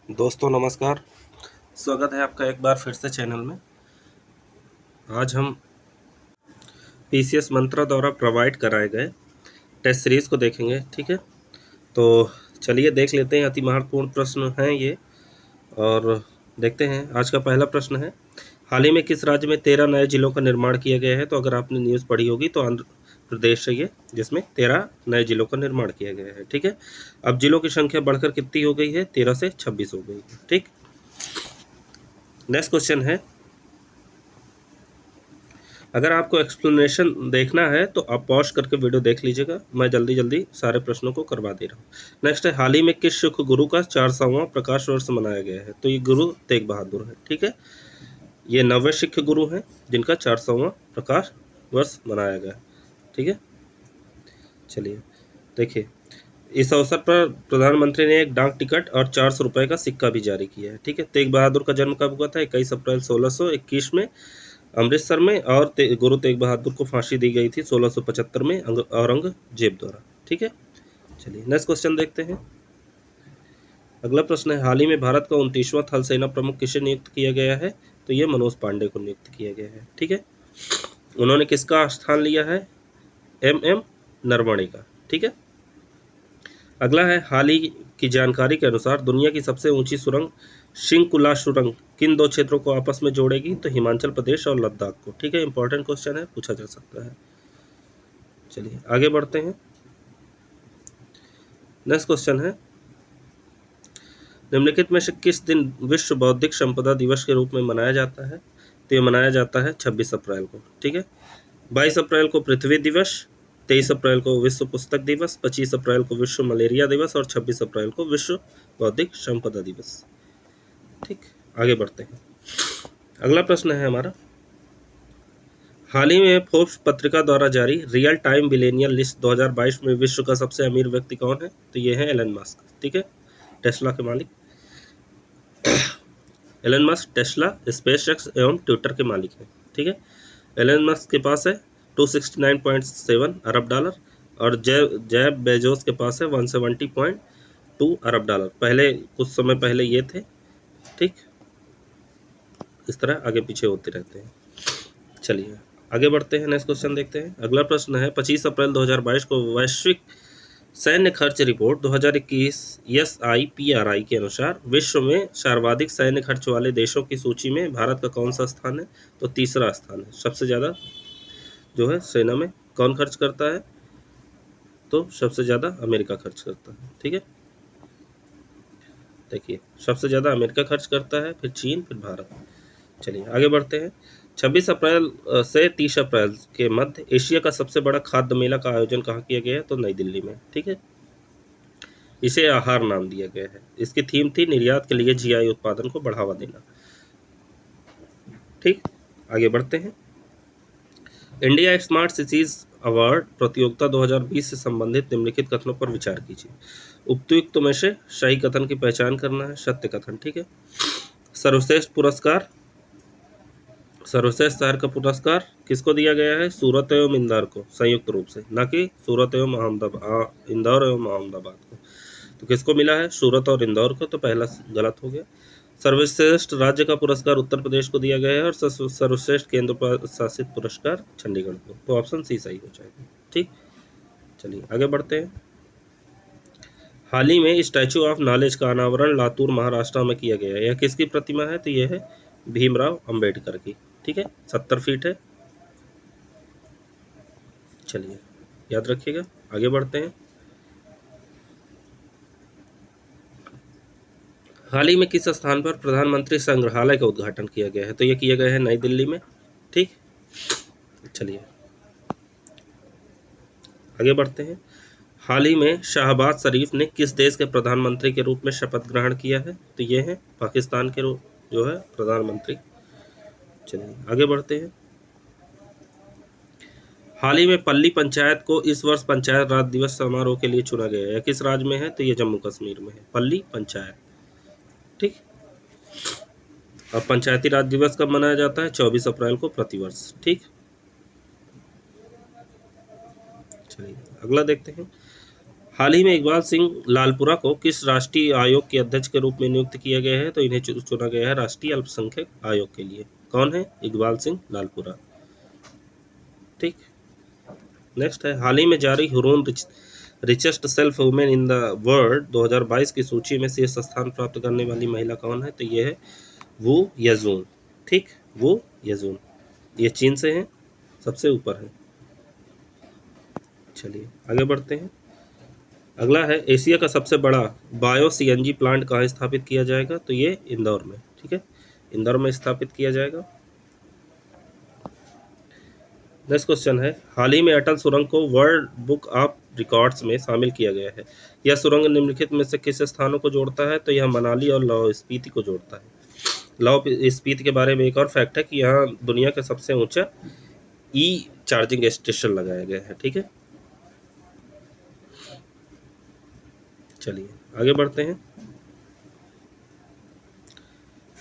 दोस्तों नमस्कार। स्वागत है आपका एक बार फिर से चैनल में। आज हम पीसीएस मंत्रा द्वारा प्रोवाइड कराए गए टेस्ट सीरीज़ को देखेंगे। ठीक है, तो चलिए देख लेते हैं। अति महत्वपूर्ण प्रश्न हैं ये और देखते हैं। आज का पहला प्रश्न है, हाल ही में किस राज्य में 13 नए जिलों का निर्माण किया गया है? तो अगर आपने न्यूज़ पढ़ी होगी तो आंध्र प्रदेश है ये, जिसमें 13 नए जिलों का निर्माण किया गया है। ठीक है, अब जिलों की संख्या बढ़कर कितनी हो गई है? 13 से 26 हो गई है। ठीक, नेक्स्ट क्वेश्चन है, अगर आपको एक्सप्लेनेशन देखना है तो आप पॉज करके वीडियो देख लीजिएगा, मैं जल्दी जल्दी सारे प्रश्नों को करवा दे रहा हूँ। नेक्स्ट है, हाल ही में किस सिख गुरु का 400वां प्रकाश वर्ष मनाया गया है? तो ये गुरु तेग बहादुर है। ठीक है, ये 90 सिख गुरु हैं जिनका 400वां प्रकाश वर्ष मनाया गया है। ठीक है, चलिए देखिए, इस अवसर पर प्रधानमंत्री ने एक डाक टिकट और 400 रुपये का सिक्का भी जारी किया है। ठीक है, तेग बहादुर का जन्म कब हुआ था? 21 अप्रैल 1621 में अमृतसर में, और गुरु तेग बहादुर को फांसी दी गई थी 1675 में औरंगजेब द्वारा। ठीक है, चलिए नेक्स्ट क्वेश्चन देखते हैं। अगला प्रश्न है, हाल ही में भारत का 29वां थल सेना प्रमुख किसे नियुक्त किया गया है? तो ये मनोज पांडे को नियुक्त किया गया है। ठीक है, उन्होंने किसका स्थान लिया है? एम नरवणे का। ठीक है, अगला है, हाल ही की जानकारी के अनुसार दुनिया की सबसे ऊंची सुरंग शिंकुला सुरंग किन दो क्षेत्रों को आपस में जोड़ेगी? तो हिमाचल प्रदेश और लद्दाख को। ठीक है, इंपॉर्टेंट क्वेश्चन है, पूछा जा सकता है। चलिए आगे बढ़ते हैं। नेक्स्ट क्वेश्चन है, निम्नलिखित में से किस दिन विश्व बौद्धिक संपदा दिवस के रूप में मनाया जाता है? तो ये मनाया जाता है 26 अप्रैल को। ठीक है, 22 अप्रैल को पृथ्वी दिवस, 23 अप्रैल को विश्व पुस्तक दिवस, 25 अप्रैल को विश्व मलेरिया दिवस और 26 अप्रैल को विश्व बौद्धिक संपदा दिवस। ठीक, आगे बढ़ते हैं। अगला प्रश्न है हमारा, हाल ही में फोर्ब्स पत्रिका द्वारा जारी रियल टाइम बिलियनियर लिस्ट 2022 में विश्व का सबसे अमीर व्यक्ति कौन है? तो ये है एलन मस्क। ठीक है, टेस्ला के मालिक एलन मस्क टेस्ला, स्पेसएक्स एवं ट्विटर के मालिक हैं। ठीक है, एलन मस्क के पास है 269.7 अरब डॉलर और जेफ बेजोस के पास है 170.2 अरब डॉलर। पहले कुछ समय पहले ये थे। ठीक, इस तरह आगे पीछे होते रहते हैं। चलिए आगे बढ़ते हैं, नेक्स्ट क्वेश्चन देखते हैं। अगला प्रश्न है, 25 अप्रैल 2022 को वैश्विक सैन्य खर्च रिपोर्ट 2021 SIPRI के अनुसार विश्व में सर्वाधिक सैन्य खर्च वाले देशों की सूची में भारत का कौन सा स्थान है? तो तीसरा स्थान है। सबसे ज़्यादा जो है सेना में कौन खर्च करता है? तो सबसे ज़्यादा अमेरिका खर्च करता है। ठीक है, देखिए सबसे ज़्यादा अमेरिका खर्च करता है, फिर चीन, फिर भारत। चलिए आगे बढ़ते हैं। 26 अप्रैल से 30 अप्रैल के मध्य एशिया का सबसे बड़ा खाद्य मेला का आयोजन कहाँ किया गया है? तो नई दिल्ली में। ठीक है, इसे आहार नाम दिया गया है। इसकी थीम थी निर्यात के लिए जीआई उत्पादन को बढ़ावा देना। ठीक, आगे बढ़ते हैं। इंडिया स्मार्ट सिटीज अवार्ड प्रतियोगिता 2020 से संबंधित निम्नलिखित कथनों पर विचार कीजिए। उपयुक्त में से सही कथन की पहचान करना है, सत्य कथन। ठीक है, सर्वश्रेष्ठ पुरस्कार, सर्वश्रेष्ठ शहर का पुरस्कार किसको दिया गया है? सूरत एवं इंदौर को संयुक्त रूप से, ना कि सूरत एवं इंदौर एवं अहमदाबाद को। तो किसको मिला है? सूरत और इंदौर को। तो पहला गलत हो गया। सर्वश्रेष्ठ राज्य का पुरस्कार उत्तर प्रदेश को दिया गया है और सर्वश्रेष्ठ केंद्र शासित पुरस्कार चंडीगढ़ को। तो ऑप्शन सी सही हो जाएगा। ठीक, चलिए आगे बढ़ते हैं। हाल ही में स्टैचू ऑफ नॉलेज का अनावरण लातूर महाराष्ट्र में किया गया है। यह किसकी प्रतिमा है? तो यह है भीमराव अंबेडकर की। ठीक है, 70 फीट है। चलिए याद रखिएगा, आगे बढ़ते हैं। हाल ही में किस स्थान पर प्रधानमंत्री संग्रहालय का उद्घाटन किया गया है? तो ये किया गया है नई दिल्ली में। ठीक, चलिए आगे बढ़ते हैं। हाल ही में शहबाज शरीफ ने किस देश के प्रधानमंत्री के रूप में शपथ ग्रहण किया है? तो ये है पाकिस्तान के रूप जो है प्रधानमंत्री। चलिए आगे बढ़ते हैं। हाल ही में पल्ली पंचायत को इस वर्ष पंचायत राज दिवस समारोह के लिए चुना गया है। किस राज्य में है? तो ये जम्मू कश्मीर में है, पल्ली पंचायत। ठीक, और पंचायती राज दिवस कब मनाया जाता है? 24 अप्रैल को प्रतिवर्ष। ठीक, चलिए अगला देखते हैं। हाल ही में इकबाल सिंह लालपुरा को किस राष्ट्रीय आयोग के अध्यक्ष के रूप में नियुक्त किया गया है? तो इन्हें चुना गया है राष्ट्रीय अल्पसंख्यक आयोग के लिए। कौन है? इकबाल सिंह लालपुरा। ठीक। नेक्स्ट है, हाल ही में जारी Hurun richest self women in the world 2022 की सूची में शीर्ष स्थान प्राप्त करने वाली महिला कौन है? तो ये है वू यजून। ठीक, वू यजून, ये चीन से हैं, सबसे ऊपर है। चलिए आगे बढ़ते हैं। अगला है, एशिया का सबसे बड़ा बायो सीएनजी प्लांट कहाँ स्थापित किया जाएगा? तो ये इंदौर में। ठीक है, इंदौर में स्थापित किया जाएगा। नेक्स्ट क्वेश्चन है, हाल ही में अटल सुरंग को वर्ल्ड बुक ऑफ रिकॉर्ड्स में शामिल किया गया है। यह सुरंग निम्नलिखित में से किस स्थानों को जोड़ता है? तो यह मनाली और लाहौल स्पीति को जोड़ता है। लाहौल स्पीति के बारे में एक और फैक्ट है कि यहाँ दुनिया का सबसे ऊंचा ई चार्जिंग स्टेशन लगाया गया है। ठीक है, चलिए आगे बढ़ते हैं।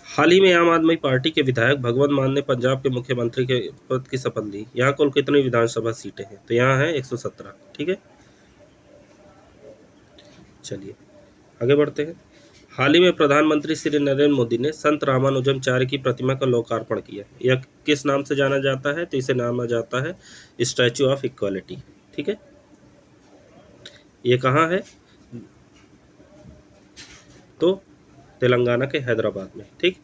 हाल ही में आम आदमी पार्टी के विधायक भगवंत मान ने पंजाब के मुख्यमंत्री के पद की शपथ ली। यहाँ कुल कितनी विधानसभा सीटें हैं? तो यहाँ है 117। ठीक है, चलिए आगे बढ़ते हैं। हाल ही में प्रधानमंत्री श्री नरेंद्र मोदी ने संत रामानुजमचार्य की प्रतिमा का लोकार्पण किया। यह किस नाम से जाना जाता है? तो इसे नामा जाता है स्टैचू ऑफ इक्वालिटी। ठीक है, ये कहाँ है? तो तेलंगाना के हैदराबाद में। ठीक,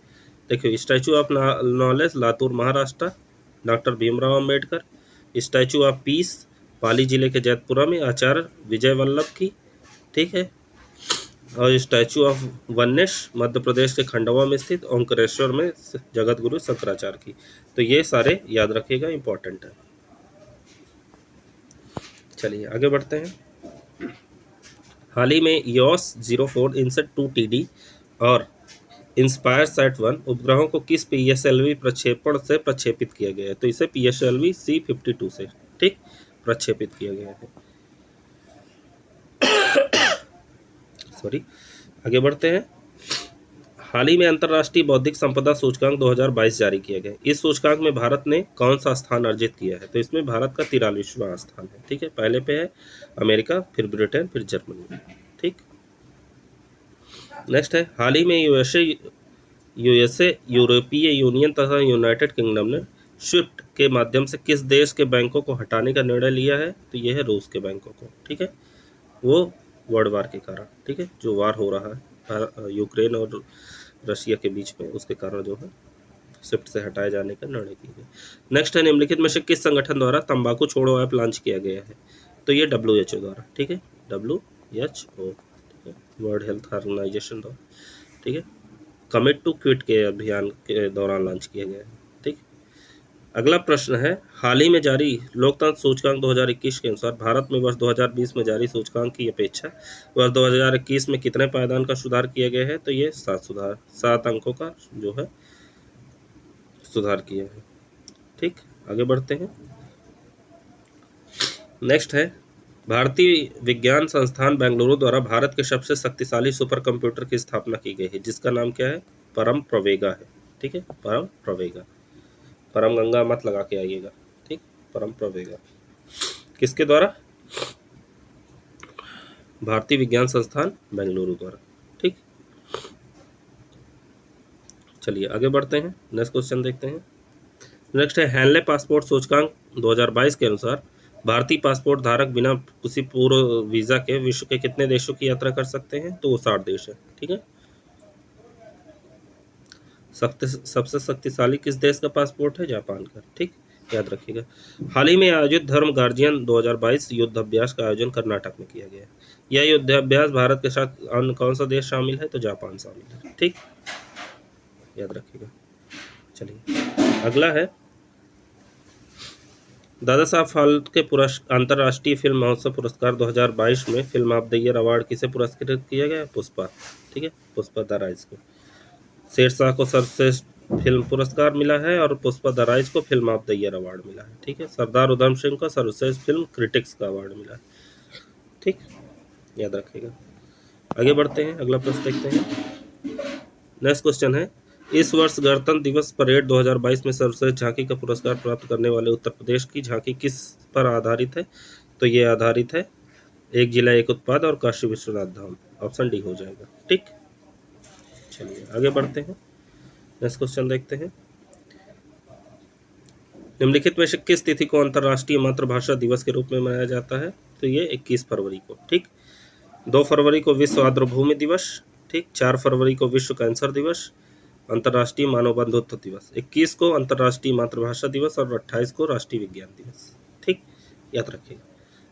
देखिए, statue of knowledge Latur Maharashtra, doctor Bhimrao Ambedkar. Statue of peace Pali जिले के जैतपुरा में आचार्य विजय वल्लभ की। ठीक है, और statue of oneness Madhya Pradesh के खंडवा में स्थित ओंकारेश्वर में जगत गुरु शंकराचार्य की। तो ये सारे याद रखिएगा, इंपॉर्टेंट है। चलिए आगे बढ़ते हैं। हाल ही में EOS 04 इनसेट 2TD और इंस्पायर सैट-1 उपग्रहों को किस PSLV प्रक्षेपण से प्रक्षेपित किया गया है? तो इसे PSLV C-52 से, ठीक, प्रक्षेपित किया गया है। सॉरी, आगे बढ़ते हैं। हाल ही में अंतर्राष्ट्रीय बौद्धिक संपदा सूचकांक 2022 जारी किया गया। इस सूचकांक में भारत ने कौन सा स्थान अर्जित किया है? तो इसमें भारत का 43वां स्थान है। ठीक है, पहले पे है अमेरिका, फिर ब्रिटेन, फिर जर्मनी। ठीक, नेक्स्ट है, हाल ही में यूएसए यूरोपीय यूनियन तथा यूनाइटेड किंगडम ने स्विफ्ट के माध्यम से किस देश के बैंकों को हटाने का निर्णय लिया है? तो यह है रूस के बैंकों को। ठीक है, वो वर्ल्ड वार के कारण, ठीक है, जो वार हो रहा है यूक्रेन और रशिया के बीच में, उसके कारण जो है स्विफ्ट से हटाए जाने का निर्णय किया गया। नेक्स्ट है, निम्नलिखित में से किस संगठन द्वारा तंबाकू छोड़ो ऐप लॉन्च किया गया है? तो ये WHO द्वारा। ठीक है, WHO, वर्ल्ड हेल्थ ऑर्गेनाइजेशन द्वारा। ठीक है, कमिट टू क्विट के अभियान के दौरान लॉन्च किया गया है। ठीक, अगला प्रश्न है, हाल ही में जारी लोकतंत्र सूचकांक 2021 के अनुसार भारत में वर्ष 2020 में जारी सूचकांक की अपेक्षा वर्ष 2021 में कितने पायदान का सुधार किया गया है? तो ये 7 अंकों का जो है सुधार किया है। ठीक, आगे बढ़ते हैं। नेक्स्ट है, भारतीय विज्ञान संस्थान बेंगलुरु द्वारा भारत के सबसे शक्तिशाली सुपर कंप्यूटर की स्थापना की गई है, जिसका नाम क्या है? परम प्रवेगा है। ठीक है, परम प्रवेगा, परम गंगा मत लगा के आइएगा। ठीक, परम प्रवेगा किसके द्वारा? भारतीय विज्ञान संस्थान बेंगलुरु द्वारा। ठीक, चलिए आगे बढ़ते हैं, नेक्स्ट क्वेश्चन देखते हैं। नेक्स्ट है, हैनले पासपोर्ट सूचकांक 2022 के अनुसार भारतीय पासपोर्ट धारक बिना किसी पूर्व वीज़ा के विश्व के कितने देशों की यात्रा कर सकते हैं? तो वो 60 देश है। ठीक है, सबसे शक्तिशाली किस देश का पासपोर्ट है? जापान का। ठीक, याद रखिएगा। हाल ही में आयोजित धर्म गार्जियन 2022 युद्धाभ्यास का आयोजन कर्नाटक में किया गया। यह युद्धाभ्यास भारत के साथ अन्य कौन सा देश शामिल है? तो जापान शामिल है। ठीक, याद रखिएगा। चलिए अगला है, दादा साहब फाल्के अंतर्राष्ट्रीय फिल्म महोत्सव पुरस्कार 2022 में film of the year award किसे पुरस्कृत किया गया? पुष्पा। ठीक है, पुष्पा द राइज को। शेरशाह को सर्वश्रेष्ठ फिल्म पुरस्कार मिला है और पुष्पा द राइज को film of the year award मिला है। ठीक है, सरदार उधम सिंह को सर्वश्रेष्ठ फिल्म क्रिटिक्स का अवार्ड मिला है। ठीक, याद रखिएगा। आगे बढ़ते हैं, अगला प्रश्न देखते हैं। नेक्स्ट क्वेश्चन है, इस वर्ष गणतंत्र दिवस परेड 2022 में सर्वश्रेष्ठ झांकी का पुरस्कार प्राप्त करने वाले उत्तर प्रदेश की झांकी किस पर आधारित है? तो ये आधारित है एक जिला एक उत्पाद और काशी विश्वनाथ धाम, ऑप्शन डी हो जाएगा। ठीक, चलिए आगे बढ़ते हैं, नेक्स्ट क्वेश्चन देखते हैं। निम्नलिखित में से किस तिथि को अंतर्राष्ट्रीय मातृभाषा दिवस के रूप में मनाया जाता है? तो ये 21 फरवरी को। ठीक, 2 फरवरी को विश्व आर्द्रभूमि दिवस। ठीक, 4 फरवरी को विश्व कैंसर दिवस, अंतर्राष्ट्रीय मानव बंधुत्व दिवस, 21 को अंतर्राष्ट्रीय मातृभाषा दिवस और 28 को राष्ट्रीय विज्ञान दिवस। ठीक, याद रखिएगा।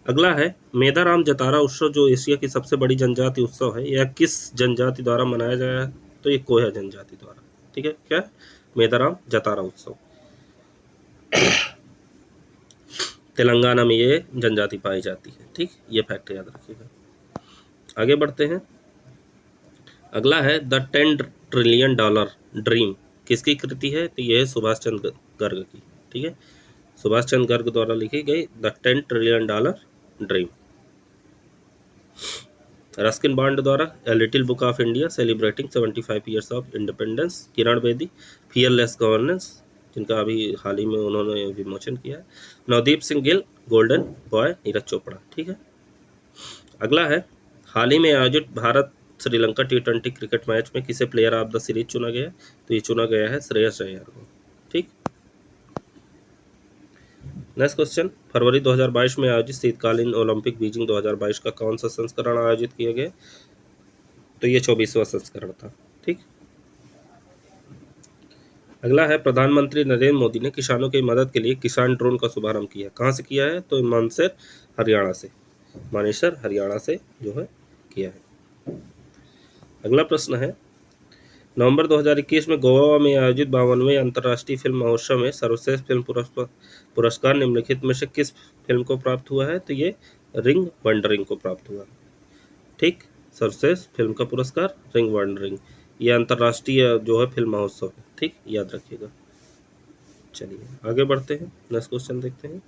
अगला है मेदाराम जतारा उत्सव, जो एशिया की सबसे बड़ी जनजाति उत्सव है, यह किस जनजाति द्वारा मनाया गया है? तो ये कोया जनजाति द्वारा। ठीक है, क्या? मेदाराम जतारा उत्सव। तेलंगाना में ये जनजाति पाई जाती है। ठीक, ये फैक्ट याद रखिएगा। आगे बढ़ते हैं। अगला है द 10 ट्रिलियन डॉलर ड्रीम किसकी कृति है? तो यह है सुभाष चंद्र गर्ग की। ठीक है, सुभाष चंद्र गर्ग द्वारा लिखी गई the 10 trillion dollar dream. Ruskin Bond द्वारा a little book of India celebrating 75 years of independence, Kiran Bedi fearless governance, जिनका अभी हाल ही में उन्होंने विमोचन किया है, नवदीप सिंह गिल गोल्डन बॉय, नीरज चोपड़ा। ठीक है, अगला है हाल ही में आयोजित Bharat Sri Lanka T20 cricket match में किसे प्लेयर ऑफ द सीरीज चुना गया? तो ये चुना गया है श्रेयस अय्यर को। ठीक, नेक्स्ट क्वेश्चन। फरवरी 2022 में आयोजित शीतकालीन ओलंपिक बीजिंग 2022 का कौन सा संस्करण आयोजित किया गया? तो ये 24वां संस्करण था। ठीक, अगला है प्रधानमंत्री नरेंद्र मोदी ने किसानों की मदद के लिए किसान ड्रोन का शुभारंभ किया, कहाँ से किया है? तो मानेसर हरियाणा से, मानेसर हरियाणा से जो है किया है। अगला प्रश्न है नवंबर 2021 में गोवा में आयोजित 52वें अंतर्राष्ट्रीय फिल्म महोत्सव में सर्वश्रेष्ठ फिल्म पुरस्कार निम्नलिखित में से किस फिल्म को प्राप्त हुआ है? तो ये रिंग वंडरिंग को प्राप्त हुआ। ठीक, सर्वश्रेष्ठ फिल्म का पुरस्कार रिंग वंडरिंग, ये अंतर्राष्ट्रीय जो है फिल्म महोत्सव है। ठीक, याद रखिएगा। चलिए आगे बढ़ते हैं, नेक्स्ट क्वेश्चन देखते हैं।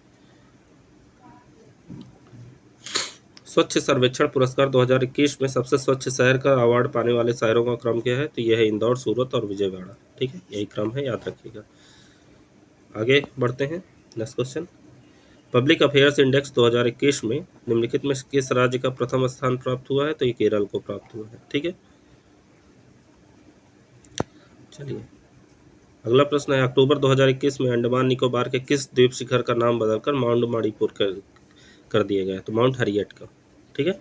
स्वच्छ सर्वेक्षण पुरस्कार 2021 में सबसे स्वच्छ शहर का अवार्ड पाने वाले शहरों का क्रम क्या है? तो यह है इंदौर, सूरत और विजयवाड़ा। ठीक है, यही क्रम है, याद रखिएगा। आगे बढ़ते हैं, next question. Public affairs index 2021 में निम्नलिखित में किस राज्य का प्रथम स्थान प्राप्त हुआ है? तो ये केरल को प्राप्त हुआ है। ठीक है, चलिए अगला प्रश्न है अक्टूबर 2021 में अंडमान निकोबार के किस द्वीप शिखर का नाम बदलकर माउंट मणिपुर कर दिया गया? तो माउंट हैरियट का। ठीक है,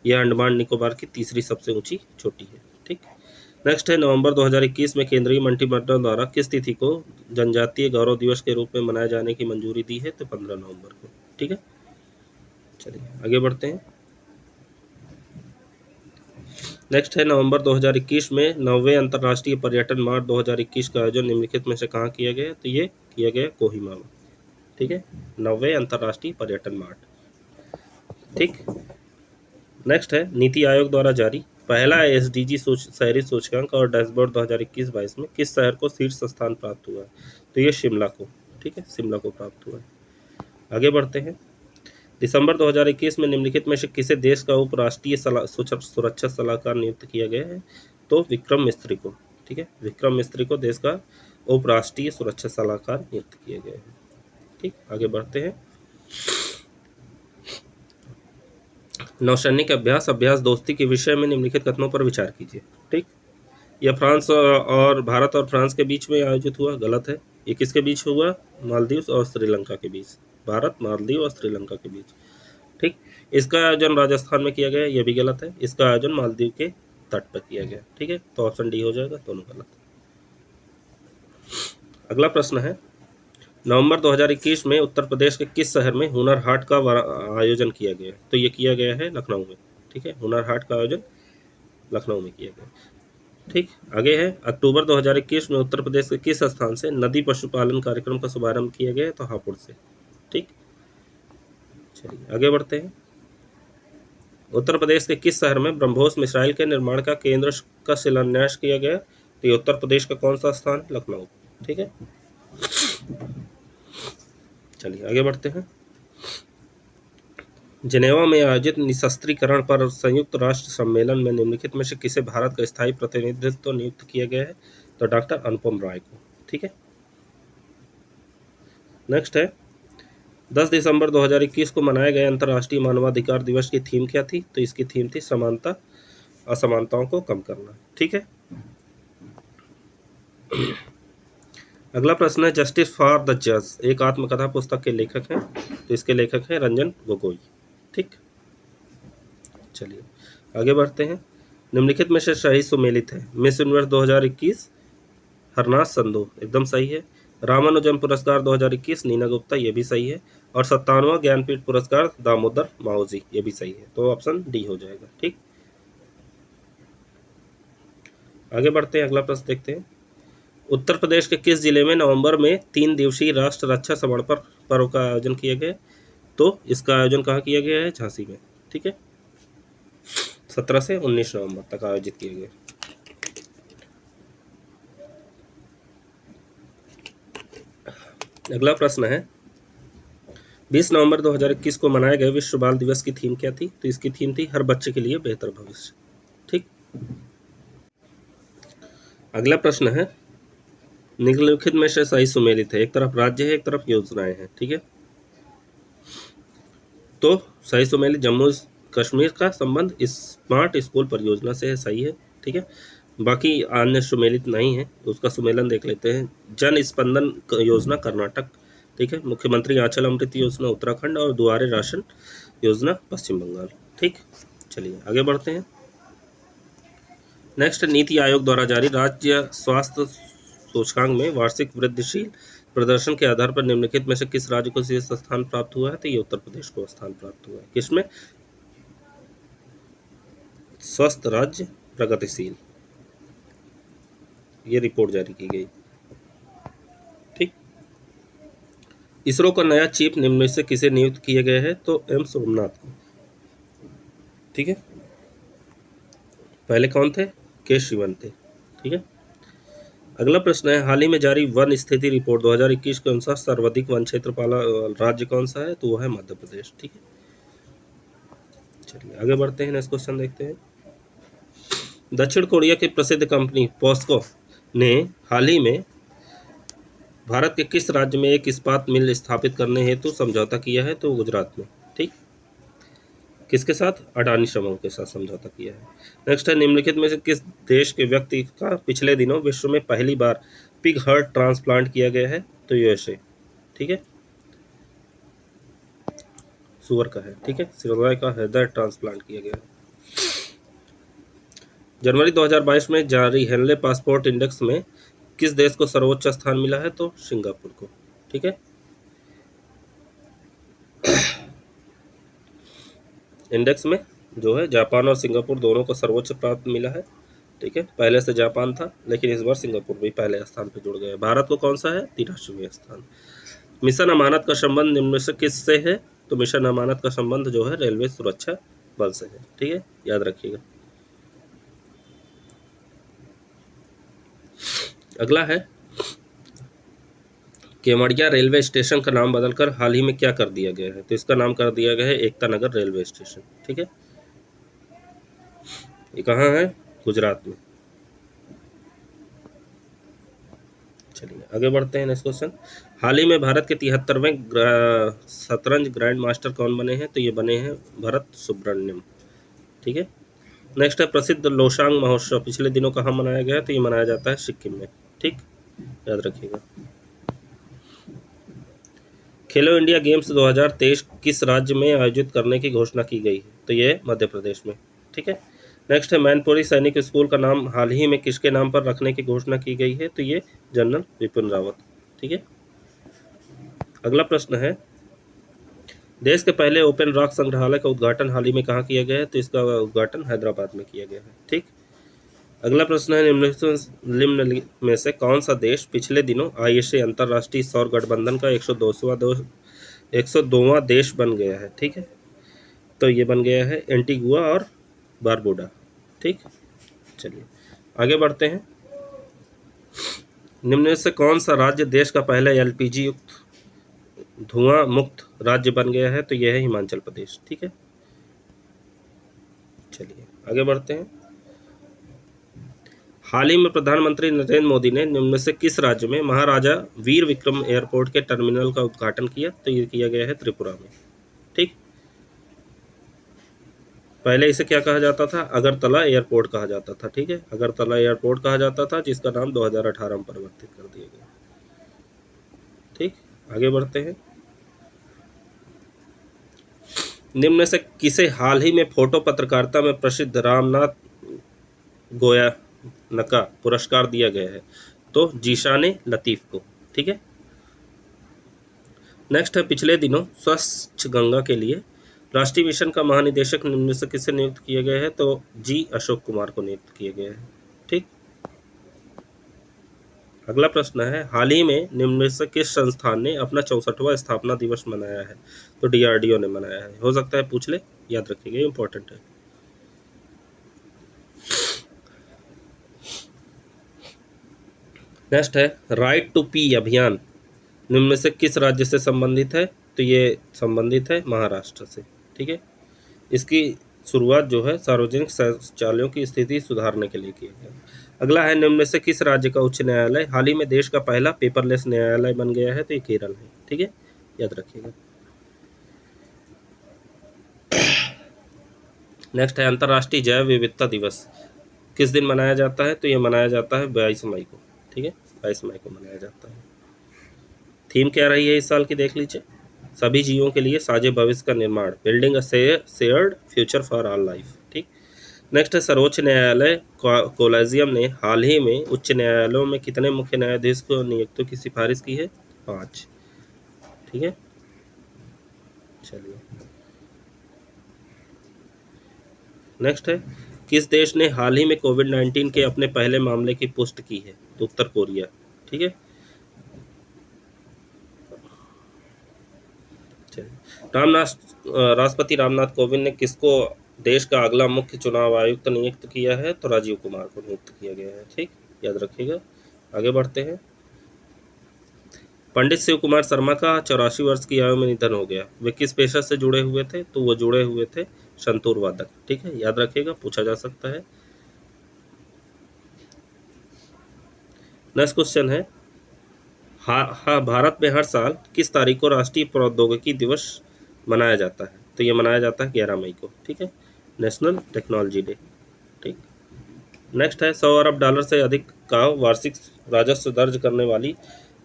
यह अंडमान निकोबार की तीसरी सबसे ऊंची चोटी है। ठीक, नेक्स्ट है नवंबर 2021 में केंद्रीय मंत्रिमंडल द्वारा किस तिथि को जनजातीय गौरव दिवस के रूप में मनाए जाने की मंजूरी दी है? तो 15 नवंबर को। ठीक है, चलिए आगे बढ़ते हैं। नेक्स्ट है नवंबर 2021 में 9वें अंतर्राष्ट्रीय पर्यटन मार्च 2021 का आयोजन निम्नलिखित में से कहाँ किया गया? तो ये किया गया कोहिमा में। ठीक है, 9वें अंतर्राष्ट्रीय पर्यटन मार्ट। ठीक, नेक्स्ट है नीति आयोग द्वारा जारी पहला SDG शहरी सूचकांक और डैशबोर्ड 2021-22 में किस शहर को शीर्ष स्थान प्राप्त हुआ है? तो ये शिमला को। ठीक है, शिमला को प्राप्त हुआ है। आगे बढ़ते हैं। दिसंबर 2021 में निम्नलिखित में से किसे देश का उपराष्ट्रीय सुरक्षा सलाहकार नियुक्त किया गया है? तो विक्रम मिस्त्री को। ठीक है, विक्रम मिस्त्री को देश का उपराष्ट्रीय सुरक्षा सलाहकार नियुक्त किया गया है। ठीक, आगे बढ़ते हैं। नौसैनिक अभ्यास दोस्ती के विषय में निम्नलिखित कथनों पर विचार कीजिए। ठीक, यह फ्रांस और भारत और फ्रांस के बीच में आयोजित हुआ, गलत है। ये किसके बीच हुआ? मालदीव और श्रीलंका के बीच, भारत, मालदीव और श्रीलंका के बीच। ठीक, इसका आयोजन राजस्थान में किया गया, यह भी गलत है। इसका आयोजन मालदीव के तट पर किया गया। ठीक है, तो ऑप्शन डी हो जाएगा, दोनों गलत। अगला प्रश्न है नवंबर 2021 में उत्तर प्रदेश के किस शहर में हुनर हाट का आयोजन किया गया? तो ये किया गया है लखनऊ में। ठीक है, हुनर हाट का आयोजन लखनऊ में किया गया। ठीक, आगे है अक्टूबर 2021 में उत्तर प्रदेश के किस स्थान से नदी पशुपालन कार्यक्रम का शुभारंभ किया गया? तो हापुड़ से। ठीक, चलिए आगे बढ़ते हैं। उत्तर प्रदेश के किस शहर में ब्रह्मोस मिसाइल के निर्माण का केंद्र का शिलान्यास किया गया? तो ये उत्तर प्रदेश का कौन सा स्थान? लखनऊ। ठीक है, चलिए आगे बढ़ते हैं। जिनेवा में आयोजित निशस्त्रीकरण पर संयुक्त राष्ट्र सम्मेलन में निम्नलिखित में से किसे भारत का स्थायी प्रतिनिधित्व नियुक्त किया गया है? तो डॉक्टर अनुपम राय को। ठीक है, नेक्स्ट है 10 दिसंबर 2021 को मनाए गए अंतर्राष्ट्रीय मानवाधिकार दिवस की थीम क्या थी? तो इसकी थीम थी समानता असमानताओं को कम करना। ठीक है। अगला प्रश्न है जस्टिस फॉर द जज एक आत्मकथा पुस्तक के लेखक हैं, तो इसके लेखक हैं रंजन गोगोई। ठीक, चलिए आगे बढ़ते हैं। निम्नलिखित में से सही सुमेलित है? मिस यूनिवर्स 2021 हरनाथ संधू, एकदम सही है। रामानुजम पुरस्कार 2021 नीना गुप्ता, ये भी सही है। और 57वां ज्ञानपीठ पुरस्कार दामोदर माओजी, ये भी सही है। तो ऑप्शन डी हो जाएगा। ठीक, आगे बढ़ते हैं, अगला प्रश्न देखते हैं। उत्तर प्रदेश के किस जिले में नवंबर में 3 दिवसीय राष्ट्र रक्षा समर्पण पर्व का आयोजन किया गया? तो इसका आयोजन कहाँ किया गया है? झांसी में। ठीक है, 17 से 19 नवंबर तक आयोजित किया गया। अगला प्रश्न है 20 नवंबर 2021 को मनाए गए विश्व बाल दिवस की थीम क्या थी? तो इसकी थीम थी हर बच्चे के लिए बेहतर भविष्य। ठीक, अगला प्रश्न है निम्नलिखित में से सही सुमेलित है? एक तरफ राज्य है, एक तरफ योजनाएं हैं। ठीक है, तो सही सुमेलित जम्मू कश्मीर का संबंध स्मार्ट स्कूल परियोजना से है, सही है। ठीक है, बाकी अन्य सुमेलित नहीं है, उसका सुमेलन देख लेते हैं। जन स्पंदन योजना कर्नाटक, ठीक है। मुख्यमंत्री आंचल अमृत योजना उत्तराखंड और दुआरे राशन योजना पश्चिम बंगाल। ठीक, चलिए आगे बढ़ते हैं। नेक्स्ट, नीति आयोग द्वारा जारी राज्य स्वास्थ्य सूचकांक में वार्षिक वृद्धिशील प्रदर्शन के आधार पर निम्नलिखित में से किस राज्य को शीर्ष स्थान प्राप्त हुआ है? तो ये उत्तर प्रदेश को स्थान प्राप्त हुआ है। किसमें? स्वस्थ राज्य प्रगतिशील, ये रिपोर्ट जारी की गई। ठीक, इसरो का नया चीफ निम्न में से किसे नियुक्त किया गया है? तो एम सोमनाथ को। ठीक है, पहले कौन थे? के शिवन थे। ठीक है, अगला प्रश्न है हाल ही में जारी वन स्थिति रिपोर्ट 2021 के अनुसार सर्वाधिक वन क्षेत्र वाला राज्य कौन सा है? तो वो है मध्य प्रदेश। ठीक है, चलिए आगे बढ़ते हैं, नेक्स्ट क्वेश्चन देखते हैं। दक्षिण कोरिया की प्रसिद्ध कंपनी पॉस्को ने हाल ही में भारत के किस राज्य में एक इस्पात मिल स्थापित करने हेतु समझौता किया है? तो गुजरात में। ठीक, किसके साथ? अडानी समूह के साथ समझौता किया है। नेक्स्ट है निम्नलिखित में से किस देश के व्यक्ति का पिछले दिनों विश्व में पहली बार पिग हार्ट ट्रांसप्लांट किया गया है? तो यूएसए। ठीक है, सुअर का है। ठीक है, सिरोगाय का हृदय ट्रांसप्लांट किया गया है। जनवरी 2022 में जारी हेनले पासपोर्ट इंडेक्स में किस देश को सर्वोच्च स्थान मिला है? तो सिंगापुर को। ठीक है, इंडेक्स में जो है जापान और सिंगापुर दोनों को सर्वोच्च प्राप्त मिला है। ठीक है, पहले से जापान था लेकिन इस बार सिंगापुर भी पहले स्थान पर जुड़ गया। भारत को कौन सा है? 83वां स्थान। मिशन अमानत का संबंध निम्न में से किससे है? तो मिशन अमानत का संबंध जो है रेलवे सुरक्षा बल से है। ठीक है, याद रखिएगा। अगला है केवड़िया रेलवे स्टेशन का नाम बदलकर हाल ही में क्या कर दिया गया है? तो इसका नाम कर दिया गया है एकता नगर रेलवे स्टेशन। ठीक है, ये कहाँ है? गुजरात में। चलिए आगे बढ़ते हैं, नेक्स्ट क्वेश्चन। हाल ही में भारत के 73वें शतरंज ग्रैंड मास्टर कौन बने हैं? तो ये बने हैं भरत सुब्रमण्यम। ठीक है, नेक्स्ट है प्रसिद्ध लोसांग महोत्सव पिछले दिनों कहाँ मनाया गया? तो ये मनाया जाता है सिक्किम में। ठीक, याद रखिएगा। खेलो इंडिया गेम्स 2023 किस राज्य में आयोजित करने की घोषणा की गई है? तो ये मध्य प्रदेश में। ठीक है, नेक्स्ट है मैनपुरी सैनिक स्कूल का नाम हाल ही में किसके नाम पर रखने की घोषणा की गई है? तो ये जनरल विपिन रावत। ठीक है, अगला प्रश्न है देश के पहले ओपन रॉक संग्रहालय का उद्घाटन हाल ही में कहाँ किया गया है? तो इसका उद्घाटन हैदराबाद में किया गया है। ठीक, अगला प्रश्न है निम्न में से कौन सा देश पिछले दिनों आईएसए अंतर्राष्ट्रीय सौर गठबंधन का 102वां देश बन गया है? ठीक है, तो ये बन गया है एंटीगुआ और बारबुडा। ठीक, चलिए आगे बढ़ते हैं। निम्न में से कौन सा राज्य देश का पहला एलपीजी युक्त धुआं मुक्त राज्य बन गया है? तो यह है हिमाचल प्रदेश। ठीक है, चलिए आगे बढ़ते हैं। हाल ही में प्रधानमंत्री नरेंद्र मोदी ने निम्न में से किस राज्य में महाराजा वीर विक्रम एयरपोर्ट के टर्मिनल का उद्घाटन किया? तो ये किया गया है त्रिपुरा में। ठीक, पहले इसे क्या कहा जाता था? अगरतला एयरपोर्ट कहा जाता था। ठीक है, अगरतला एयरपोर्ट कहा जाता था, जिसका नाम 2018 में परिवर्तित कर दिया गया। ठीक, आगे बढ़ते हैं। निम्न में से किसे हाल ही में फोटो पत्रकारिता में प्रसिद्ध रामनाथ गोयनका पुरस्कार दिया गया है? तो जीशान लतीफ को। ठीक है, नेक्स्ट है, पिछले दिनों स्वच्छ गंगा के लिए राष्ट्रीय मिशन का महानिदेशक निम्न में से किसे नियुक्त किया गया है? तो जी अशोक कुमार को नियुक्त किया गया है। ठीक, अगला प्रश्न है, हाल ही में निम्न में से किस संस्थान ने अपना 64वां स्थापना दिवस मनाया है? तो डीआरडीओ ने मनाया है। हो सकता है पूछ ले, याद रखिएगा, इंपॉर्टेंट है। नेक्स्ट है, राइट टू पी अभियान निम्न में से किस राज्य से संबंधित है? तो ये संबंधित है महाराष्ट्र से। ठीक है, इसकी शुरुआत जो है सार्वजनिक शौचालयों की स्थिति सुधारने के लिए की गई। अगला है, निम्न में से किस राज्य का उच्च न्यायालय हाल ही में देश का पहला पेपरलेस न्यायालय बन गया है? तो ये केरल है। ठीक है, याद रखिएगा। नेक्स्ट है, अंतर्राष्ट्रीय जैव विविधता दिवस किस दिन मनाया जाता है? तो ये मनाया जाता है 22 मई को। ठीक है, 22 मई को मनाया जाता है। थीम क्या रही है इस साल की, देख लीजिए। सभी जीवों के लिए साझे भविष्य का निर्माण, building a shared future for all life. ठीक, नेक्स्ट है, सर्वोच्च न्यायालय कोलेजियम ने हाल ही में उच्च न्यायालयों में कितने मुख्य न्यायाधीश को नियुक्तों की सिफारिश की है? 5। ठीक है, चलिए नेक्स्ट है, किस देश ने हाल ही में कोविड-19 के अपने पहले मामले की पुष्टि की है? तो उत्तर कोरिया। ठीक है, राष्ट्रपति रामनाथ कोविंद ने किसको देश का अगला मुख्य चुनाव आयुक्त नियुक्त किया है? तो राजीव कुमार को नियुक्त किया गया है। ठीक, याद रखिएगा। आगे बढ़ते हैं। पंडित शिव कुमार शर्मा का 84 वर्ष की आयु में निधन हो गया। वे किस पेशा से जुड़े हुए थे? तो वो जुड़े हुए थे संतूर वादक। ठीक है, याद रखिएगा, पूछा जा सकता है। नेक्स्ट क्वेश्चन है, भारत में हर साल किस तारीख को राष्ट्रीय प्रौद्योगिकी दिवस मनाया जाता है? तो ये मनाया जाता है 11 मई को। ठीक है, नेशनल टेक्नोलॉजी डे। ठीक, नेक्स्ट है, 100 अरब डॉलर से अधिक का वार्षिक राजस्व दर्ज करने वाली